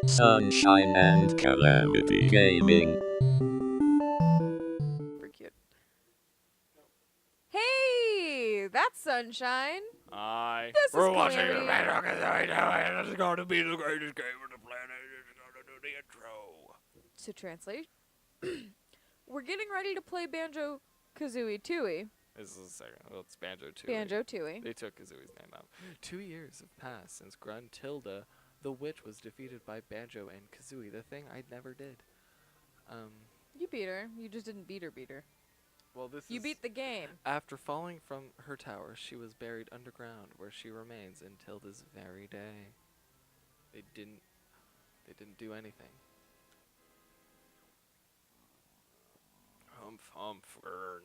Sunshine and Calamity Gaming. Super cute. Hey, that's Sunshine. This is We're watching the Calamity. Banjo Kazooie Tooie. This is going to be the greatest game on the planet. It's going to do the intro. To translate, we're getting ready to play Banjo Kazooie Tooie. This is the second. Well, it's Banjo Tooie. Banjo Tooie. They took Kazooie's name out. 2 years have passed since Gruntilda, the witch, was defeated by Banjo and Kazooie, the thing I never did. You beat her. You just didn't beat her. Well, this You is beat the game. after falling from her tower. She was buried underground, where she remains until this very day. They didn't do anything. Humph, humph, fern.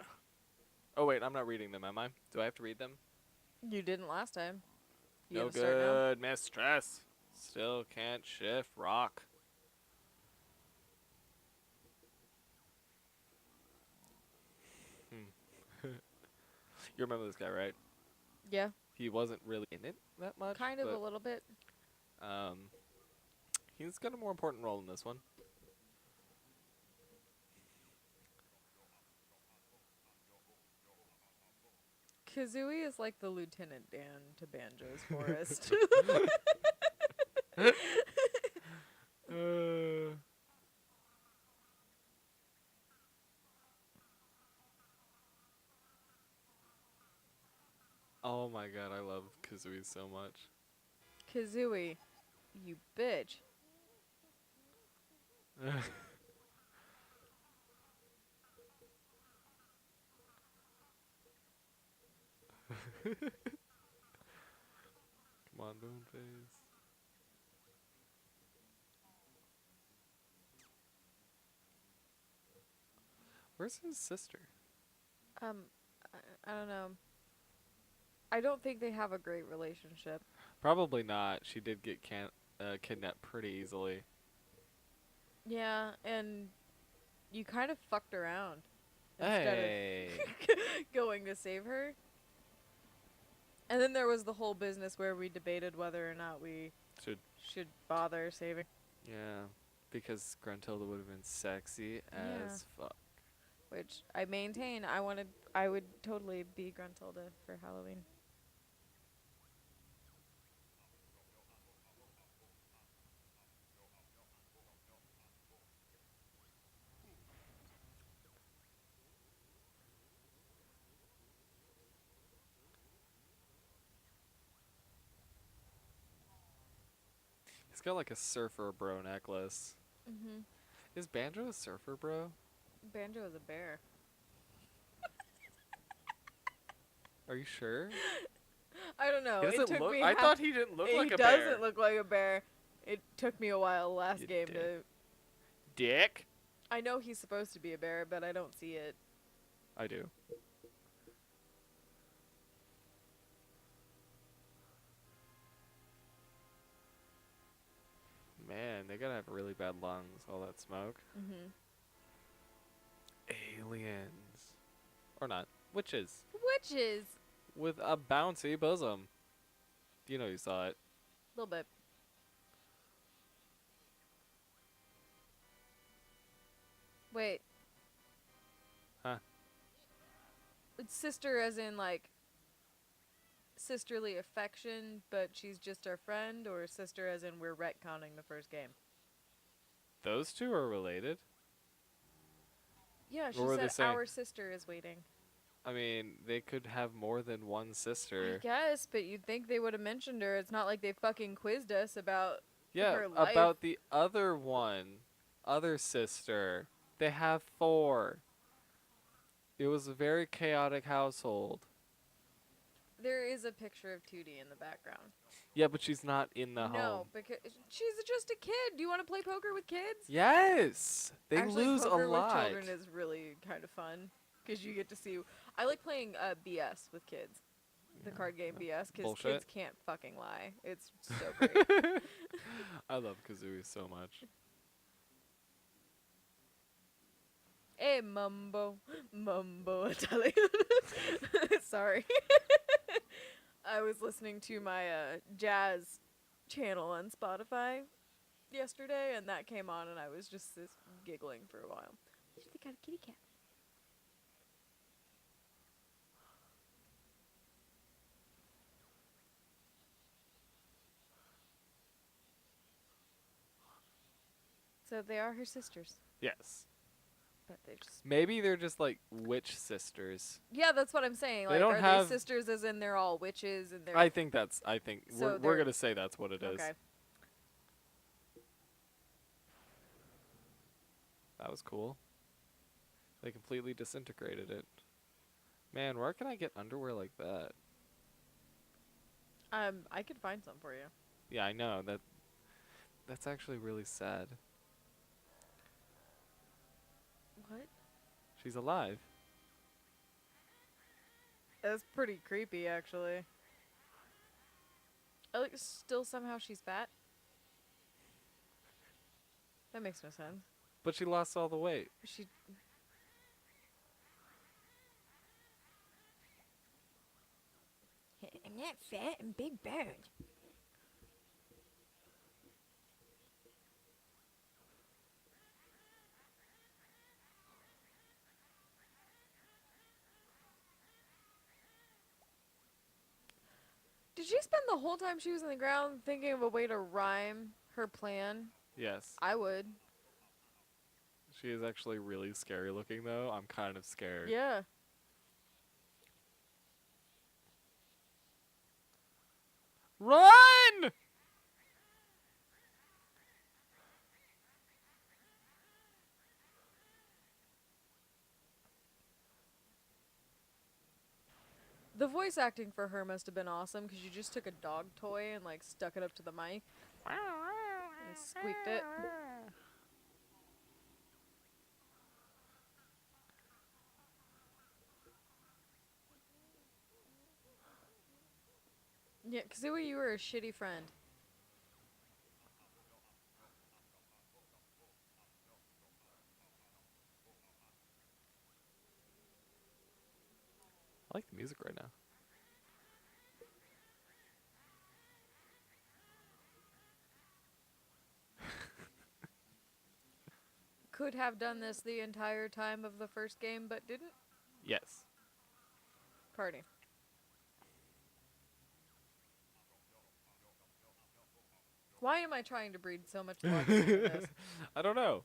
Oh wait, I'm not reading them, am I? Do I have to read them? You didn't last time. You No gonna start now? good, mistress. Still can't shift rock. You remember this guy, right? Yeah, He wasn't really in it that much. kind of but, a little bit. He's got a more important role in this one. Kazooie is like the Lieutenant Dan to Banjo's Forest. Oh my god, I love Kazooie so much. Kazooie, you bitch. Come on, Moonface. Where's his sister? I don't know. I don't think they have a great relationship. Probably not. She did get kidnapped pretty easily. Yeah, and you kind of fucked around Hey. instead of going to save her. And then there was the whole business where we debated whether or not we should bother saving. Yeah, because Gruntilda would have been sexy as fuck. Which I maintain I would totally be Gruntilda for Halloween. He's got like a surfer bro necklace. Mhm. Is Banjo a surfer bro? Banjo is a bear. Are you sure? I don't know. He It doesn't took look. me I thought he didn't look like he a bear. doesn't look like a bear. It took me a while last You game dick. to. Dick. I know he's supposed to be a bear, but I don't see it. I do. Man, they gotta have really bad lungs. All that smoke. Mhm. Aliens, or not? Witches Witches. with a bouncy bosom. You know you saw it. A little bit. Wait. Huh? It's sister as in like sisterly affection, but she's just our friend, or sister as in we're retconning the first game? Those two are related. Yeah, she What were they said saying? our sister is waiting. I mean, they could have more than one I sister. guess, but you'd think they would have mentioned her. It's not like they fucking quizzed us about Yeah, her life. about the other one, other sister. They have 4. It was a very chaotic household. There is a picture of Tootie in the background. Yeah, but she's not in the home. No, because she's just a kid. Do you want to play poker with kids? Yes, they Actually, lose a poker lot. with children is really kind of fun because you get to see. I like playing BS with kids, the card game BS, because Bullshit. kids can't fucking lie. It's so great. I love Kazooie so much. Hey, mumbo Italian. Sorry. I was listening to my jazz channel on Spotify, yesterday, and that came on, and I was just giggling for a while. They got a kitty cat. So they are her sisters. Yes. But they just... Maybe they're just like witch sisters. Yeah, that's what I'm saying. They Like, don't are have... they sisters as in they're all witches and they're... I think so we're going to say that's what it is. Okay. That was cool. They completely disintegrated it. Man, where can I get underwear like that? I could find some for you. Yeah, I know. That's actually really sad. What? She's alive. That's pretty creepy, actually. Like, still somehow she's fat? That makes no sense. But she lost all the weight. I'm not fat, I'm big boned. Did she spend the whole time she was in the ground thinking of a way to rhyme her plan? Yes. I would. She is actually really scary looking, though. I'm kind of scared. Yeah. Run! The voice acting for her must have been awesome because you just took a dog toy and like stuck it up to the mic and squeaked it. Yeah, Kazooie, you were a shitty friend. I like the music right now. Could have done this the entire time of the first game, but didn't? Yes. Party. Why am I trying to breed so much love into this? I don't know.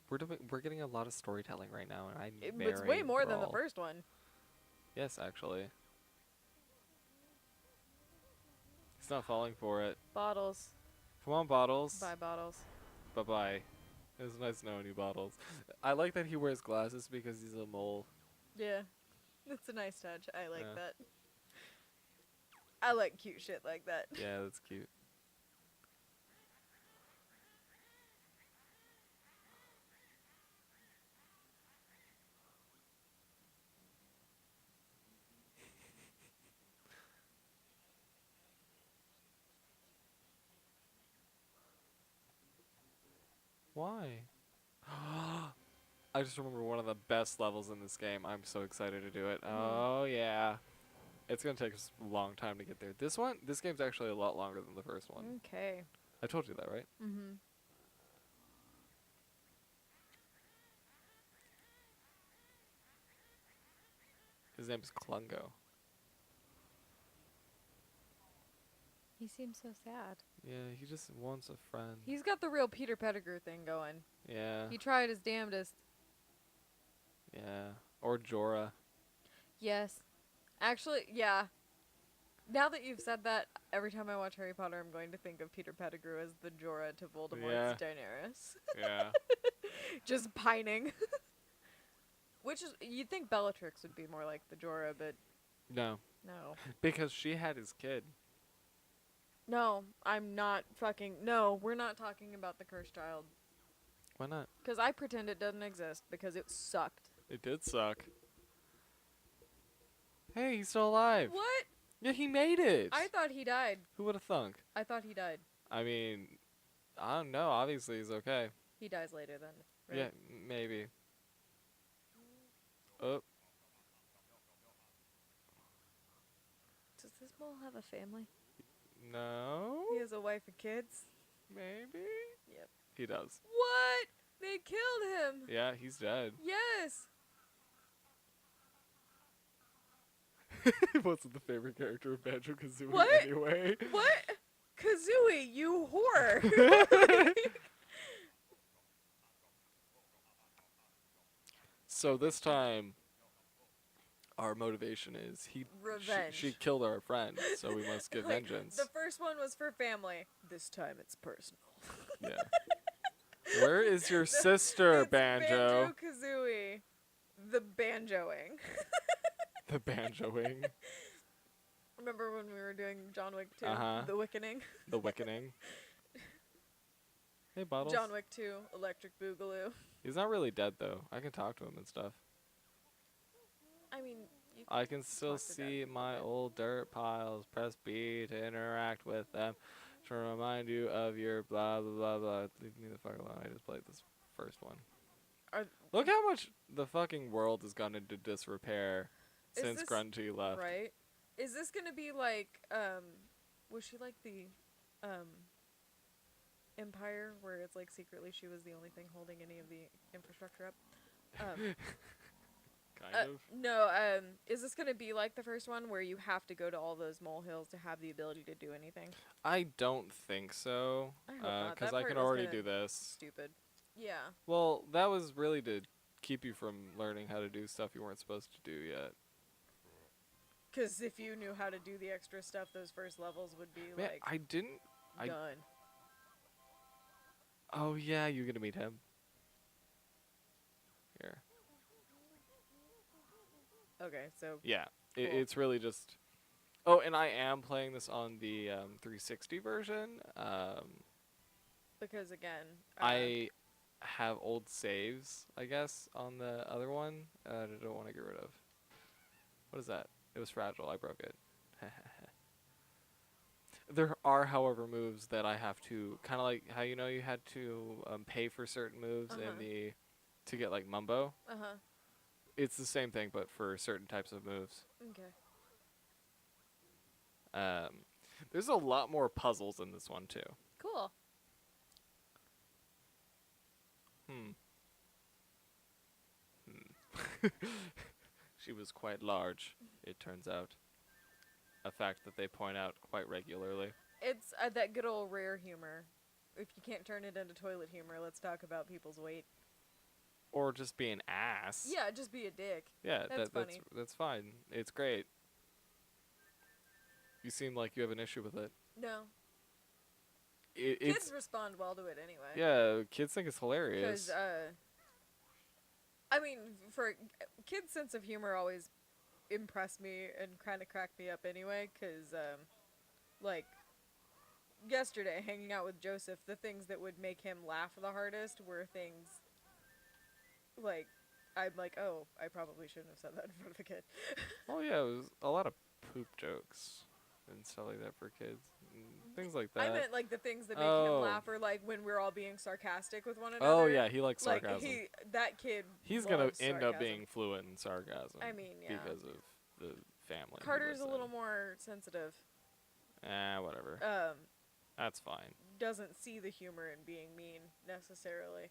We're getting a lot of storytelling right now, and It's way more than the first one. Yes, actually. He's not falling for it. Bottles. Come on, Bottles. Bye, Bottles. Bye-bye. It was nice knowing you, Bottles. I like that he wears glasses because he's a mole. Yeah. That's a nice touch. I like Yeah. that. I like cute shit like that. Yeah, that's cute. Why? I just remember one of the best levels in this game. I'm so excited to do it. Oh, yeah. It's going to take us a long time to get there. This game's actually a lot longer than the first one. Okay. I told you that, right? Mm-hmm. His name's Klungo. He seems so sad. Yeah, he just wants a friend. He's got the real Peter Pettigrew thing going. Yeah. He tried his damnedest. Yeah. Or Jorah. Yes. Actually, yeah. Now that you've said that, every time I watch Harry Potter, I'm going to think of Peter Pettigrew as the Jorah to Voldemort's Daenerys. Yeah. Just pining. Which is, you'd think Bellatrix would be more like the Jorah, but No. no. Because she had his kid. No, I'm not fucking... No, we're not talking about the cursed child. Why not? Because I pretend it doesn't exist, because it sucked. It did suck. Hey, he's still alive. What? Yeah, he made it. I thought he died. Who would have thunk? I thought he died. I mean, I don't know. Obviously, he's okay. He dies later then, right? Yeah, maybe. Oh. Does this mole have a family? No. He has a wife and kids? Maybe. He does. What? They killed him. Yeah, he's dead. Yes. What's the favorite character of Banjo Kazooie What? anyway? What? Kazooie, you whore. So this time, our motivation is Revenge. She killed our friend, so we must get Like, vengeance. the first one was for family. This time it's personal. Yeah. Where is your sister, It's Banjo? Banjo-Kazooie. The banjoing. The banjoing. Remember when we were doing John Wick 2? Uh-huh. The Wickening? The Wickening. Hey, Bottles. John Wick 2, Electric Boogaloo. He's not really dead, though. I can talk to him and stuff. I mean, you I can still talk to dead see people, my but- old dirt piles. Press B to interact with them. To remind you of your blah, blah, blah, blah. Leave me the fuck alone. I just played this first one. Look how much the fucking world has gone into disrepair Is since this Grunty left. Right? Is this gonna be like, was she like the, Empire, where it's like secretly she was the only thing holding any of the infrastructure up? Kind of. No, is this gonna be like the first one where you have to go to all those molehills to have the ability to do anything? I don't think so. I hope not. Because That I part can was already kinda do this. Stupid. Yeah. Well, that was really to keep you from learning how to do stuff you weren't supposed to do yet. Because if you knew how to do the extra stuff, those first levels would be Man, like I didn't. done. Oh yeah, you're gonna meet him. Here. Okay, so Yeah, Cool. it's really just. Oh, and I am playing this on the 360 version. because again, I have old saves, I guess, on the other one. I don't want to get rid of. What is that? It was fragile. I broke it. There are, however, moves that I have to kind of like how you had to pay for certain moves in the to get like Mumbo. It's the same thing, but for certain types of moves. Okay. There's a lot more puzzles in this one too. Cool. She was quite large, it turns out. A fact that they point out quite regularly. It's that good old rare humor. If you can't turn it into toilet humor, let's talk about people's weight. Or just be an ass. Yeah, just be a dick. Yeah, That's funny. that's fine. It's great. You seem like you have an issue with it. No. It's Kids respond well to it anyway. yeah, kids think it's hilarious. Because, I mean, for kids' sense of humor always impressed me and kind of cracked me up anyway. Because, like, yesterday, hanging out with Joseph, the things that would make him laugh the hardest were things like, I'm like, oh, I probably shouldn't have said that in front of a kid. Oh yeah, it was a lot of poop jokes and stuff like that for kids. And things like that. I meant like the things that make Oh. him laugh, or like when we're all being sarcastic with one another. Oh yeah, he likes like sarcasm. that kid. He's gonna loves end up sarcasm. being fluent in sarcasm. I mean, yeah. Because of the family. he Carter's lives a in. little more sensitive. Whatever. That's fine. Doesn't see the humor in being mean necessarily.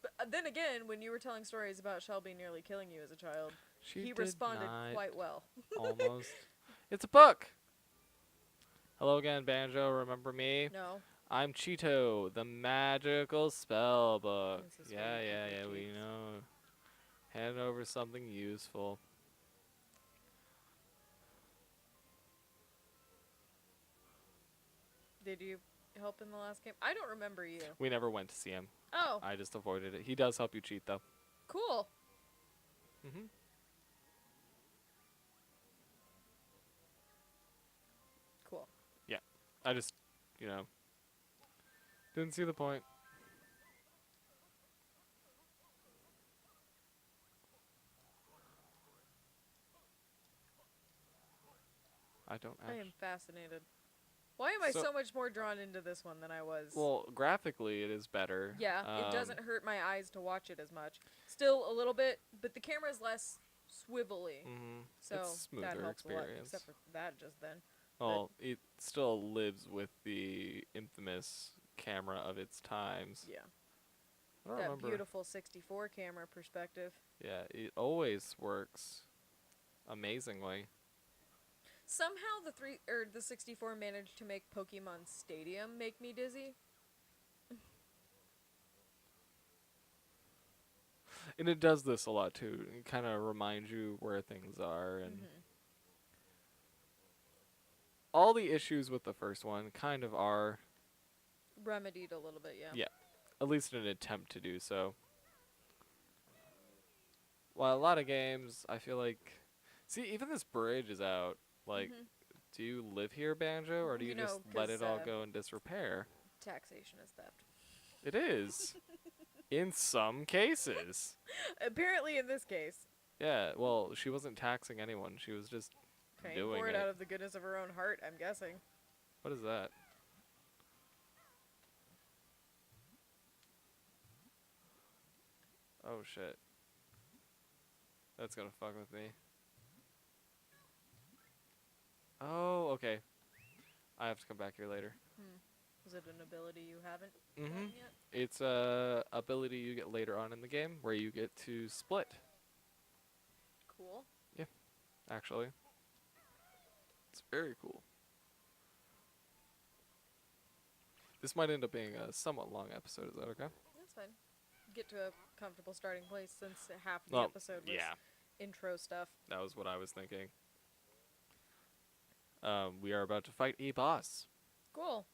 But then again, when you were telling stories about Shelby nearly killing you as a child, She he did responded not quite well. almost. It's a book. Hello again, Banjo. Remember me? No. I'm Cheeto, the magical spell book. This is Yeah, where you yeah, keep yeah. your We cheats. know. Hand over something useful. Did you help in the last game? I don't remember you. We never went to see him. Oh, I just avoided it. He does help you cheat, though. cool. Mm-hmm. Cool. I just, didn't see the point. I don't I actually. am fascinated. Why am I So- so much more drawn into this one than I was? Well, graphically, it is better. Yeah, it doesn't hurt my eyes to watch it as much. Still a little bit, but the camera's less swivelly, Mm-hmm. so it's a that smoother helps a lot. experience. Except for that just then. Well, it still lives with the infamous camera of its times. Yeah. I don't That remember. beautiful 64 camera perspective. Yeah, it always works amazingly. Somehow the 64 managed to make Pokemon Stadium make me dizzy. And it does this a lot too. It kind of reminds you where things are, and all the issues with the first one kind of are Remedied a little bit, yeah. yeah, at least an attempt to do so. While a lot of games, I feel like, see, even this bridge is out. Like, do you live here, Banjo, or do you just let it all go in disrepair? Taxation is theft. It is. In some cases. Apparently in this case. Yeah, well, she wasn't taxing anyone. She was just Paying doing for it it out of the goodness of her own heart, I'm guessing. What is that? Oh, shit. That's gonna fuck with me. Oh, okay. I have to come back here later. Is it an ability you haven't Mm-hmm. gotten yet? It's a ability you get later on in the game where you get to split. Cool. Yeah, actually. It's very cool. This might end up being a somewhat long episode. Is that okay? That's fine. Get to a comfortable starting place since half the episode was intro stuff. That was what I was thinking. We are about to fight a boss. Cool.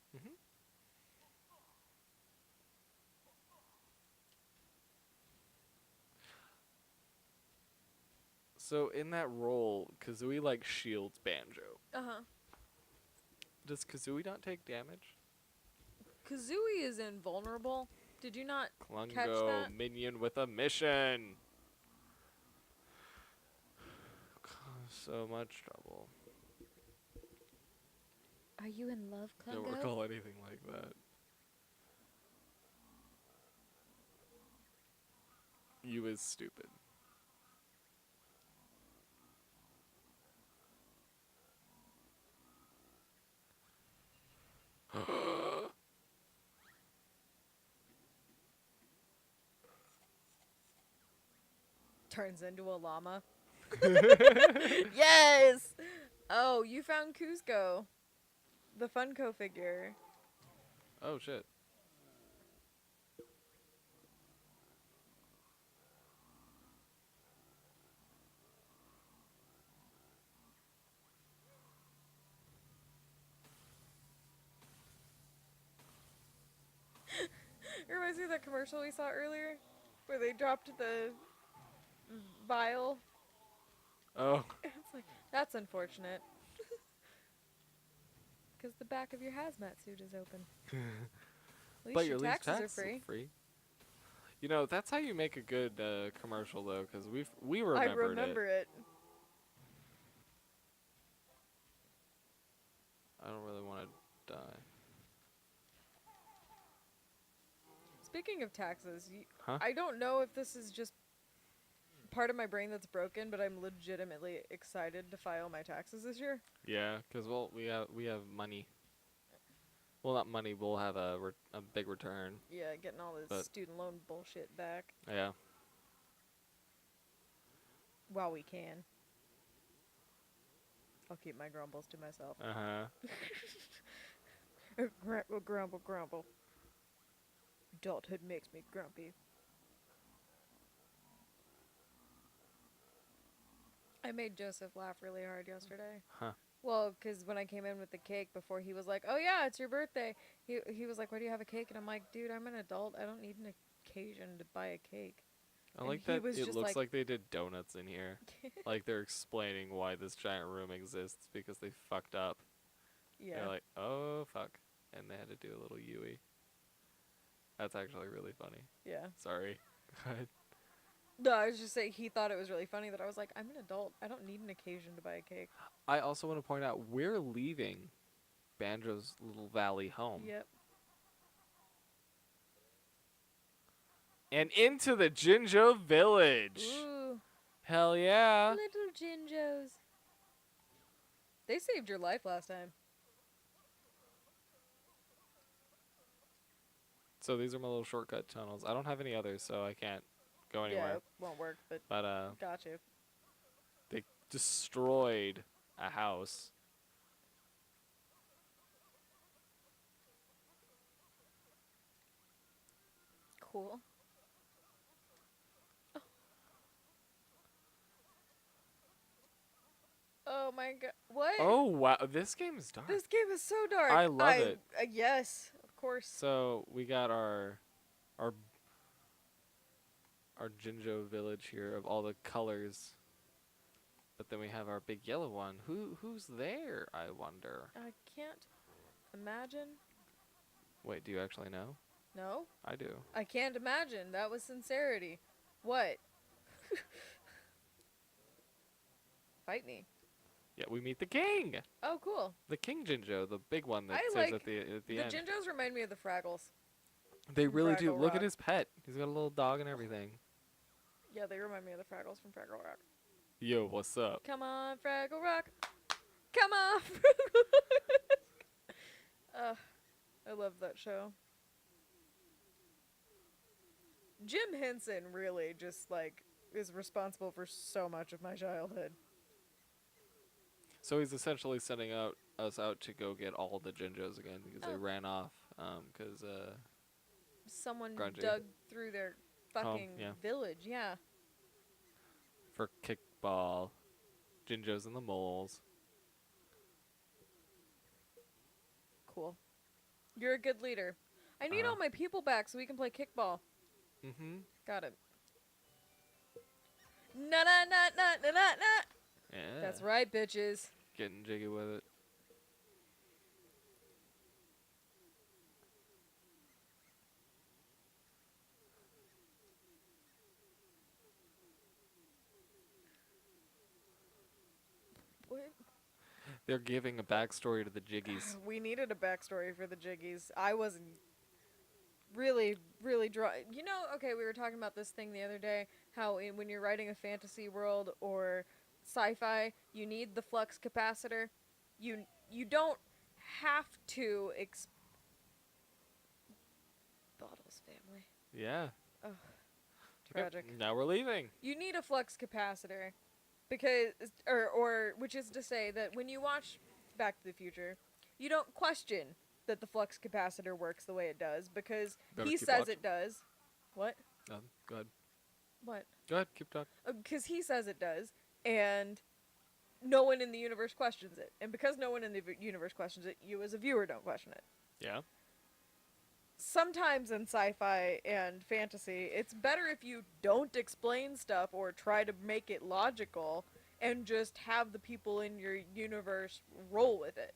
So in that role, Kazooie like shields Banjo. Does Kazooie not take damage? Kazooie is invulnerable. Did you not catch Klungo, that? minion with a mission. So much trouble. Are you in love, Klungo? Don't recall anything like that. You is stupid. Turns into a llama. Yes! Oh, you found Cusco. The Funko figure. Oh, shit. It reminds me of that commercial we saw earlier where they dropped the vial. Oh. It's like, that's unfortunate. Because the back of your hazmat suit is open. At least your taxes are free. You know, that's how you make a good commercial, though, because we remembered I remember it. I don't really want to die. Speaking of taxes, Huh? I don't know if this is just part of my brain that's broken, but I'm legitimately excited to file my taxes this year. Yeah, because well, we have money. Well, not money. We'll have a big return. Yeah, getting all this student loan bullshit back. Yeah. While we can. I'll keep my grumbles to myself. Grumble, grumble. Adulthood makes me grumpy. I made Joseph laugh really hard yesterday. Huh. Well, because when I came in with the cake before, he was like, oh yeah, it's your birthday. He was like, why do you have a cake? And I'm like, dude, I'm an adult. I don't need an occasion to buy a cake. I like that it looks like they did donuts in here. Like they're explaining why this giant room exists because they fucked up. Yeah. They're like, oh, fuck. And they had to do a little Yui. That's actually really funny. Yeah. Sorry. No, I was just saying he thought it was really funny that I was like, I'm an adult. I don't need an occasion to buy a cake. I also want to point out we're leaving Banjo's little valley home. Yep. And into the Jinjo village. Ooh. Hell yeah. Little Jinjos. They saved your life last time. So these are my little shortcut tunnels. I don't have any others, so I can't go Yeah, anywhere. it won't work, but But got you. they destroyed a house. Cool. Oh my god. What? Oh wow, this game is dark. This game is so dark. I love it. Yes, of course. So we got our our Jinjo village here of all the colors. But then we have our big yellow one. Who's there, I wonder? I can't imagine. Wait, do you actually know? No? I do. I can't imagine. That was sincerity. What? Fight me. Yeah, we meet the king. Oh, cool. The King Jinjo, the big one that I saves like at the The end. Jinjos remind me of the Fraggles. They from really do. Fraggle Look at Rock. his pet. He's got a little dog and everything. Yeah, they remind me of the Fraggles from Fraggle Rock. Yo, what's up? Come on, Fraggle Rock. Come on, Fraggle Rock. I love that show. Jim Henson really just, like, is responsible for so much of my childhood. So he's essentially sending us out to go get all the Jinjos again because they Oh. ran off. Because Someone Grungy. dug through their fucking yeah. village, yeah. for kickball, Jinjos and the moles. Cool. You're a good leader. I need all my people back so we can play kickball. Mm-hmm. Got it. Na na na na na na na. Yeah. That's right, bitches. Getting jiggy with it. What? They're giving a backstory to the Jiggies. We needed a backstory for the Jiggies. I wasn't really You know, okay, we were talking about this thing the other day, how when you're writing a fantasy world or sci-fi, you need the flux capacitor. You don't have to Bottles family. Yeah. Ugh, Okay, tragic. now we're leaving. You need a flux capacitor because or which is to say that when you watch Back to the Future, you don't question that the flux capacitor works the way it does because Better he keep says watching. it does. What? Go ahead. What? Go ahead. Keep talking. Because he says it does, and no one in the universe questions it. And because no one in the universe questions it, you as a viewer don't question it. Yeah. Sometimes in sci-fi and fantasy, it's better if you don't explain stuff or try to make it logical and just have the people in your universe roll with it.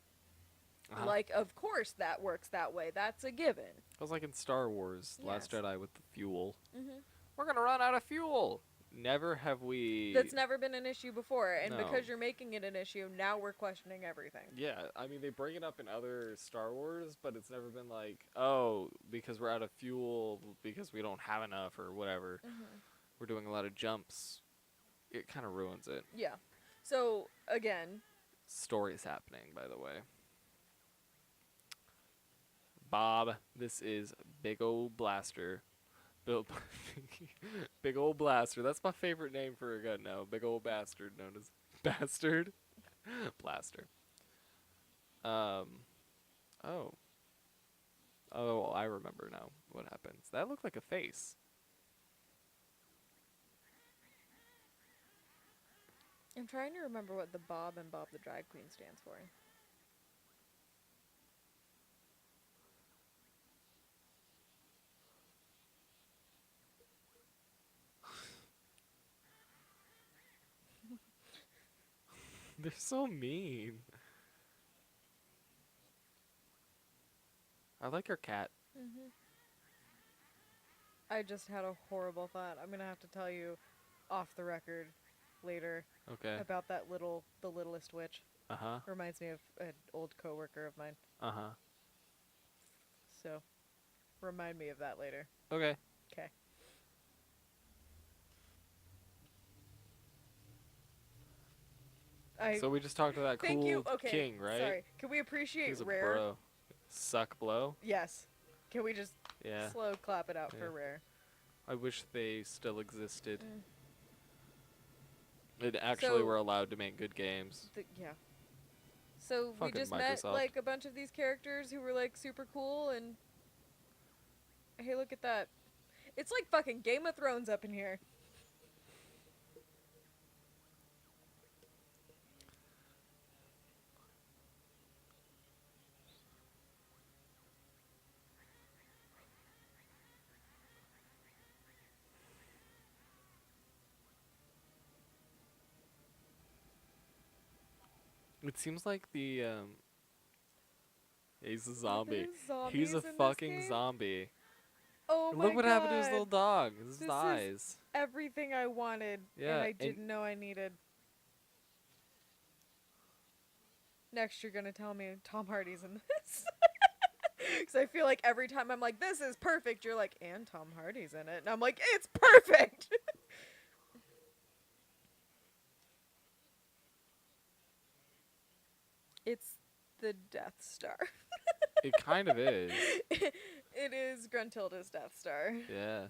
Like, of course that works that way. That's a given. It was like in Star Wars, Last Yes. Jedi with the fuel. Mm-hmm. We're gonna run out of fuel. Never have we. That's never been an issue before, and No. because you're making it an issue, now we're questioning everything. Yeah, I mean they bring it up in other Star Wars, but it's never been like, oh, because we're out of fuel, because we don't have enough or whatever. Mm-hmm. We're doing a lot of jumps. It kind of ruins it. Yeah. So, again... Story's happening, by the way. Bob, this is Big Ol' Blaster. Big Ol' Blaster. That's my favorite name for a gun now. Big Ol' Bastard, known as Bastard. Blaster. Oh. Oh, I remember now what happens. That looked like a face. I'm trying to remember what the Bob and Bob the Drag Queen stands for. They're so mean. I like your cat. Mm-hmm. I just had a horrible thought. I'm gonna have to tell you off the record later Okay. about the littlest witch. Uh-huh. Reminds me of an old coworker of mine. Uh-huh. So, remind me of that later. Okay. Okay. So we just talked to that Thank cool you. Okay. king, right? Sorry. Can we appreciate He's a rare? bro. Suck blow. Yes. Can we just Yeah. Slow clap it out Yeah. for Rare. I wish they still existed. Mm. It actually So, were allowed to make good games. Yeah. So we Fucking just met Microsoft. like a bunch of these characters who were like super cool, and hey, look at that. It's like fucking Game of Thrones up in here. It seems like the he's a Are zombie. there He's a zombies in this fucking game? zombie. Oh And my look what happened to his god. little dog. His This is eyes. everything I wanted, and Yeah, I didn't know I needed. Next, you're gonna tell me Tom Hardy's in this. Because I feel like every time I'm like, this is perfect, you're like, and Tom Hardy's in it. And I'm like, it's perfect! It's the Death Star. it kind of is. It is Gruntilda's Death Star. Yeah.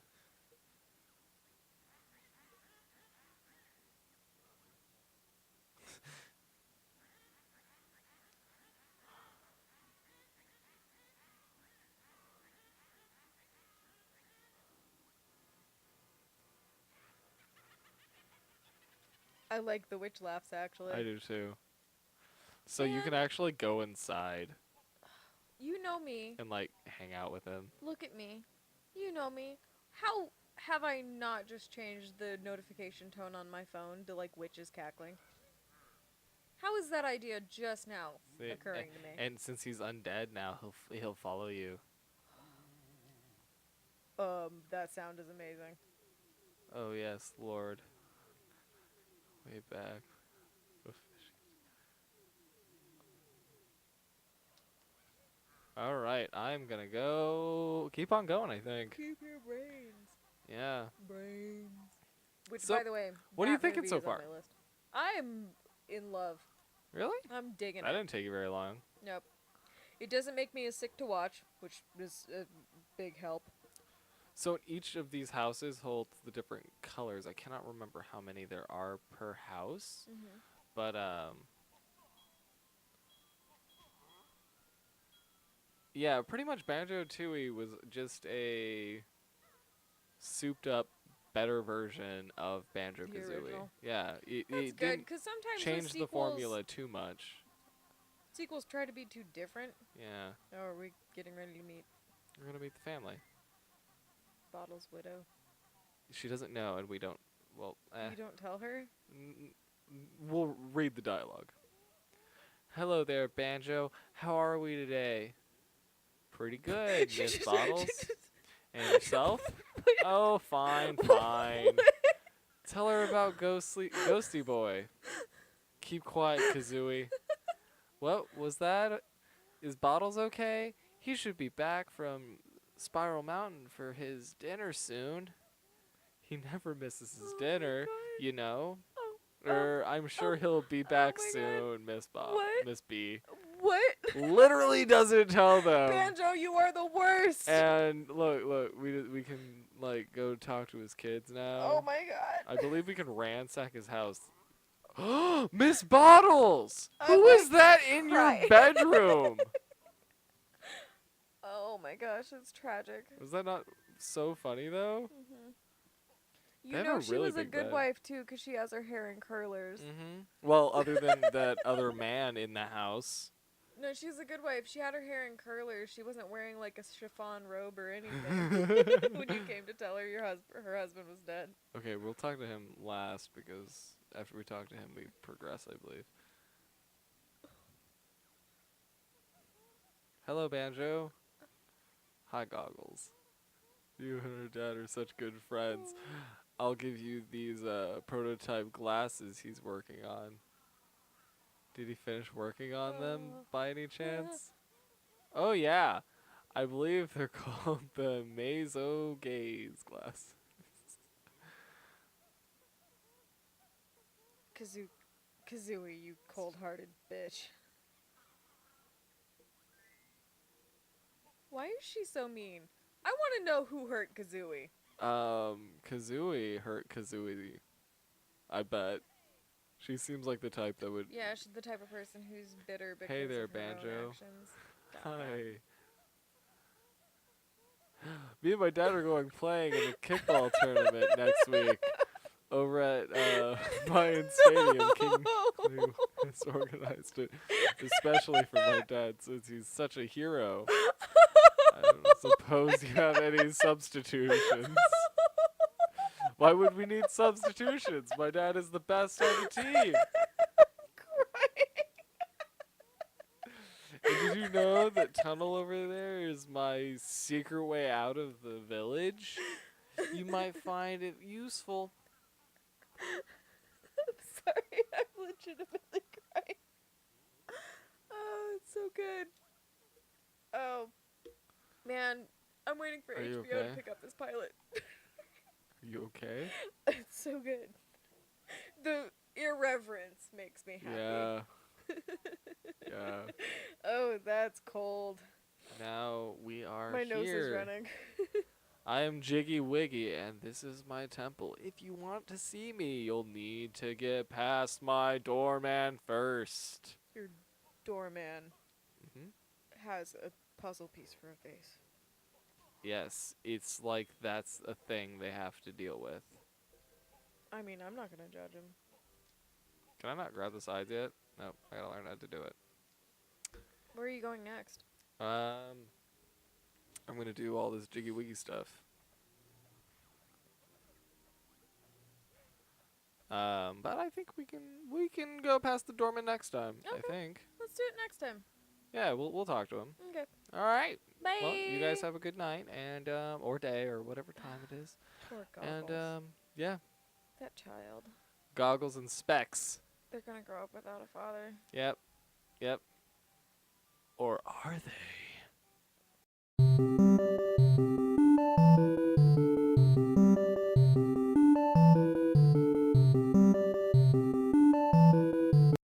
I like the witch laughs, actually. I do too. So you can Man. actually go inside You know me. and like hang out with him. Look at me. You know me. How have I not just changed the notification tone on my phone to like witches cackling? How is that idea just now See, occurring to me? And since he's undead now, he'll follow you. That sound is amazing. Oh yes, Lord. Way back. All right, I'm gonna go. Keep on going. I think. Keep your brains. Yeah. Brains. Which, So, by the way, what are you that thinking movie so is far? on my list. I am in love. Really? I'm digging That it. didn't take you very long. Nope. It doesn't make me as sick to watch, which is a big help. So each of these houses holds the different colors. I cannot remember how many there are per house, but yeah, pretty much Banjo Tooie was just a souped up, better version of Banjo The Kazooie. original. Yeah, it That's good, didn't because sometimes change with the sequels, formula too much. sequels try to be too different. Yeah, Oh, are we getting ready to meet we're gonna meet the family. Bottle's widow? She doesn't know, and we don't. Well, You don't tell her? we'll read the dialogue. Hello there, Banjo. How are we today? Pretty good, Miss Bottles. And yourself? Oh, fine, fine. Tell her about Ghosty Boy. Keep quiet, Kazooie. What was that? Is Bottles okay? He should be back from Spiral Mountain for his dinner soon. He never misses his dinner, you know. I'm sure he'll be back soon, Miss B. What? Literally doesn't tell them. Banjo, you are the worst! And look, we can like go talk to his kids now. Oh my god. I believe we can ransack his house. Miss Bottles! I'm Who is like that in your crying. bedroom? Oh my gosh, it's tragic. Was that not so funny though? You They have know a she really was a big good bed. wife too, 'cause she has her hair in curlers. Well, other than that other man in the house. No, she's a good wife. She had her hair in curlers. She wasn't wearing like a chiffon robe or anything when you came to tell her her husband was dead. Okay, we'll talk to him last because after we talk to him, we progress, I believe. Hello, Banjo. Hi, Goggles. You and her dad are such good friends. I'll give you these prototype glasses he's working on. Did he finish working on them by any chance? Oh, yeah. I believe they're called the Mazo Gaze glasses. Kazooie, you cold-hearted bitch. Why is she so mean? I want to know who hurt Kazooie. Kazooie hurt Kazooie. I bet. She seems like the type that would. Yeah, she's the type of person who's bitter because Hey there, of her Banjo. own actions. Hi. Me and my dad are going playing in a kickball tournament next week over at Mayan Stadium. King who has organized it, especially for my dad, since he's such a hero. I don't suppose you have any substitutions. Why would we need substitutions? My dad is the best on the team. And did you know that tunnel over there is my secret way out of the village? You might find it useful. I'm sorry, I'm legitimately crying. Oh, it's so good. Oh, man, I'm waiting for Are you HBO okay? to pick up this pilot. Are you okay? It's so good. The irreverence makes me happy. Yeah. Yeah. Oh, that's cold. Now we are My here. nose is running. I am Jiggy Wiggy, and this is my temple. If you want to see me, you'll need to get past my doorman first. Your doorman Mm-hmm. has a puzzle piece for a face. Yes, it's like that's a thing they have to deal with. I mean, I'm not gonna judge him. Can I not grab the sides yet? Nope, I gotta learn how to do it. Where are you going next? I'm gonna do all this Jiggy Wiggy stuff. But I think we can go past the doorman next time. Okay. I think. Let's do it next time. Yeah, we'll talk to him. Okay. All right. Bye. Well, you guys have a good night and or day or whatever time it is. Poor Goggles. And yeah, that child. goggles and specs. They're gonna grow up without a father. Yep. Or are they?